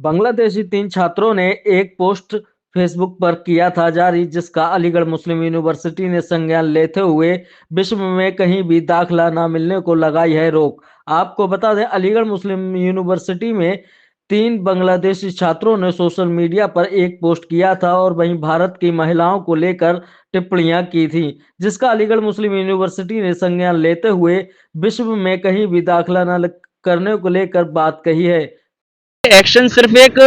बांग्लादेशी 3 छात्रों ने एक पोस्ट फेसबुक पर किया था जारी, जिसका अलीगढ़ मुस्लिम यूनिवर्सिटी ने संज्ञान लेते हुए विश्व में कहीं भी दाखिला न मिलने को लगाई है रोक। आपको बता दें, अलीगढ़ मुस्लिम यूनिवर्सिटी में 3 बांग्लादेशी छात्रों ने सोशल मीडिया पर एक पोस्ट किया था और वहीं भारत की महिलाओं को लेकर टिप्पणियां की थी, जिसका अलीगढ़ मुस्लिम यूनिवर्सिटी ने संज्ञान लेते हुए विश्व में कहीं भी दाखिला न करने को लेकर बात कही है। एक्शन सिर्फ एक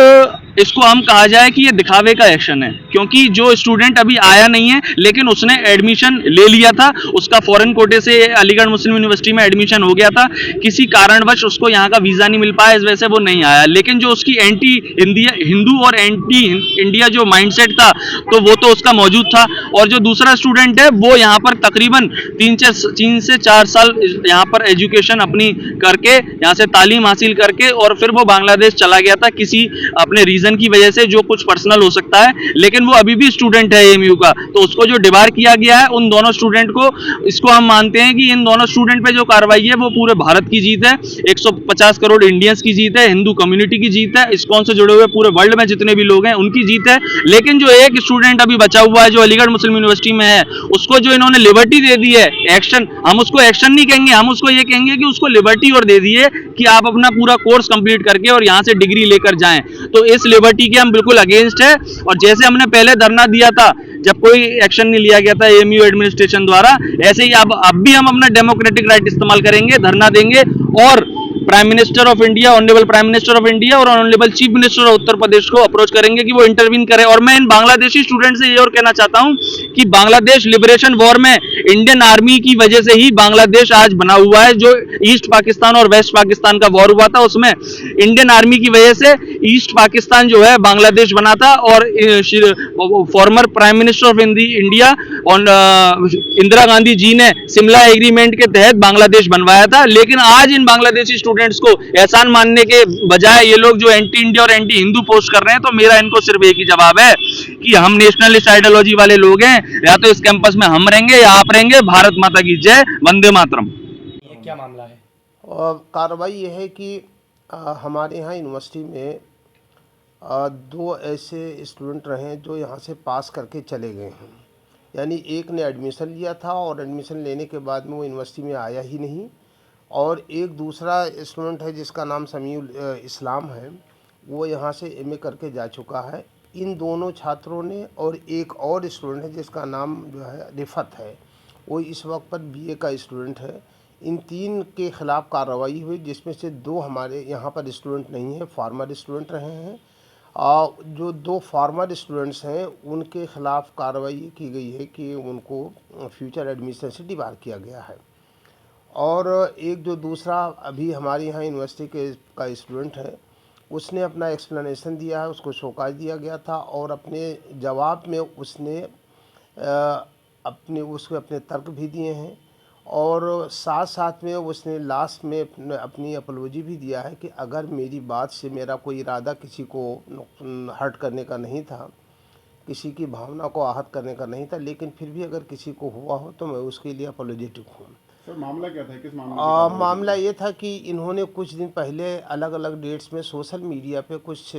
इसको हम कहा जाए कि ये दिखावे का एक्शन है, क्योंकि जो स्टूडेंट अभी आया नहीं है लेकिन उसने एडमिशन ले लिया था, उसका फॉरेन कोटे से अलीगढ़ मुस्लिम यूनिवर्सिटी में एडमिशन हो गया था, किसी कारणवश उसको यहाँ का वीज़ा नहीं मिल पाया, इस वजह से वो नहीं आया। लेकिन जो उसकी एंटी इंडिया हिंदू और एंटी इंडिया जो माइंडसेट था, तो वो तो उसका मौजूद था। और जो दूसरा स्टूडेंट है वो यहाँ पर तकरीबन 3 से 4 साल यहाँ पर एजुकेशन अपनी करके, यहाँ से तालीम हासिल करके और फिर वो बांग्लादेश चला गया था किसी अपने रीजन की वजह से, जो कुछ पर्सनल हो सकता है, लेकिन वो अभी भी स्टूडेंट है एएमयू का। तो उसको जो डिबार किया गया है उन दोनों स्टूडेंट को, इसको हम मानते हैं कि इन दोनों स्टूडेंट पे जो कार्रवाई है वो पूरे भारत की जीत है, 150 करोड़ इंडियंस की जीत है, हिंदू कम्युनिटी की जीत है, इस्कॉन से जुड़े हुए पूरे वर्ल्ड में जितने भी लोग हैं उनकी जीत है। लेकिन जो एक स्टूडेंट अभी बचा हुआ है जो अलीगढ़ मुस्लिम यूनिवर्सिटी में है, उसको जो इन्होंने लिबर्टी दे दी है, एक्शन, हम उसको एक्शन नहीं कहेंगे, हम उसको ये कहेंगे कि उसको लिबर्टी और दे दी है कि आप अपना पूरा कोर्स कंप्लीट करके और यहाँ से डिग्री लेकर जाएं। तो इस लिबर्टी के हम बिल्कुल अगेंस्ट है। और जैसे हमने पहले धरना दिया था जब कोई एक्शन नहीं लिया गया था एएमयू एडमिनिस्ट्रेशन द्वारा, ऐसे ही अब भी हम अपना डेमोक्रेटिक राइट इस्तेमाल करेंगे, धरना देंगे और prime minister of India, honourable prime minister of India और honourable chief minister of Uttar Pradesh को अप्रोच करेंगे कि वो इंटरवीन करे। और मैं इन बांग्लादेशी स्टूडेंट से ये और कहना चाहता हूं कि बांग्लादेश लिबरेशन वॉर में इंडियन आर्मी की वजह से ही बांग्लादेश आज बना हुआ है। जो ईस्ट पाकिस्तान और वेस्ट पाकिस्तान का वॉर हुआ था उसमें इंडियन आर्मी की वजह से ईस्ट पाकिस्तान जो है बांग्लादेश बना था, और former prime minister of India Indira Gandhi ji ने शिमला एग्रीमेंट के तहत बांग्लादेश बनवाया था। लेकिन आज इन बांग्लादेशी स्टूडेंट्स को एहसान मानने के बजाय ये लोग जो एंटी इंडिया और एंटी हिंदू पोस्ट कर रहे हैं, तो मेरा इनको सिर्फ एक ही जवाब है कि हम नेशनलिस्ट आइडियोलॉजी वाले लोग हैं, या तो इस कैंपस में हम रहेंगे या आप रहेंगे। भारत माता की जय, वंदे मातरम। ये क्या मामला है? और कार्रवाई ये है कि हमारे यहाँ यूनिवर्सिटी में 2 ऐसे स्टूडेंट रहे जो यहाँ से पास करके चले गए हैं। यानी एक ने एडमिशन लिया था और एडमिशन लेने के बाद में वो यूनिवर्सिटी में आया ही नहीं, और एक दूसरा स्टूडेंट है जिसका नाम समीउल इस्लाम है, वो यहाँ से एमए करके जा चुका है। इन दोनों छात्रों ने, और एक और स्टूडेंट है जिसका नाम जो है रिफ़त है, वो इस वक्त पर बीए का स्टूडेंट है। इन 3 के ख़िलाफ़ कार्रवाई हुई, जिसमें से 2 हमारे यहाँ पर स्टूडेंट नहीं हैं, फार्मर स्टूडेंट रहे हैं। जो 2 फार्मर स्टूडेंट्स हैं उनके ख़िलाफ़ कार्रवाई की गई है कि उनको फ्यूचर एडमिशन से डिबार किया गया है। और एक जो दूसरा अभी हमारे यहाँ यूनिवर्सिटी का स्टूडेंट है, उसने अपना एक्सप्लेनेशन दिया है, उसको शोकाज दिया गया था, और अपने जवाब में उसने अपने तर्क भी दिए हैं, और साथ साथ में उसने लास्ट में अपनी अपॉलॉजी भी दिया है कि अगर मेरी बात से मेरा कोई इरादा किसी को हर्ट करने का नहीं था, किसी की भावना को आहत करने का नहीं था, लेकिन फिर भी अगर किसी को हुआ हो तो मैं उसके लिए अपॉलोजेटिक हूँ। सर, मामला क्या था? किस मामले मामला ये था कि इन्होंने कुछ दिन पहले अलग अलग डेट्स में सोशल मीडिया पे कुछ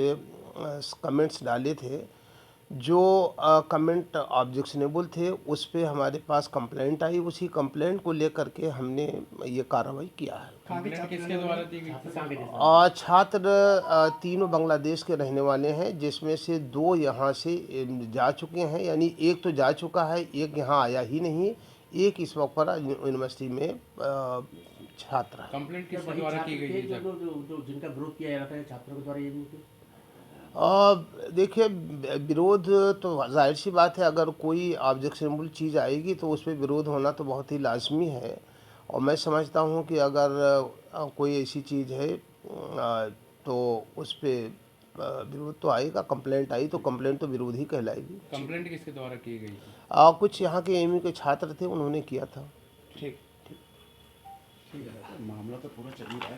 कमेंट्स डाले थे जो कमेंट ऑब्जेक्शनेबल थे। उस पे हमारे पास कंप्लेंट आई, उसी कंप्लेंट को लेकर के हमने ये कार्रवाई किया है। किसके द्वारा दी गई? छात्र तीनों बांग्लादेश के रहने वाले हैं, जिसमें से 2 यहाँ से जा चुके हैं, यानी एक तो जा चुका है, एक यहाँ आया ही नहीं, एक इस वक्त पर यूनिवर्सिटी में छात्र है। कंप्लेंट किसके द्वारा की गई है? जो जिनका विरोध किया जा रहा था छात्रों के द्वारा, ये भी देखिए, विरोध तो जाहिर सी बात है, अगर कोई ऑब्जेक्शनेबल चीज़ आएगी तो उस पर विरोध होना तो बहुत ही लाजमी है। और मैं समझता हूँ कि अगर कोई ऐसी चीज़ है तो उस पर विरोध तो आएगा। कंप्लेंट आई तो कंप्लेंट तो विरोध ही कहलाएगी। कंप्लेंट किसके द्वारा की गई? कुछ यहाँ के एमयू के छात्र थे, उन्होंने किया था। ठीक। ठीक है। मामला तो पूरा चल ही रहा है।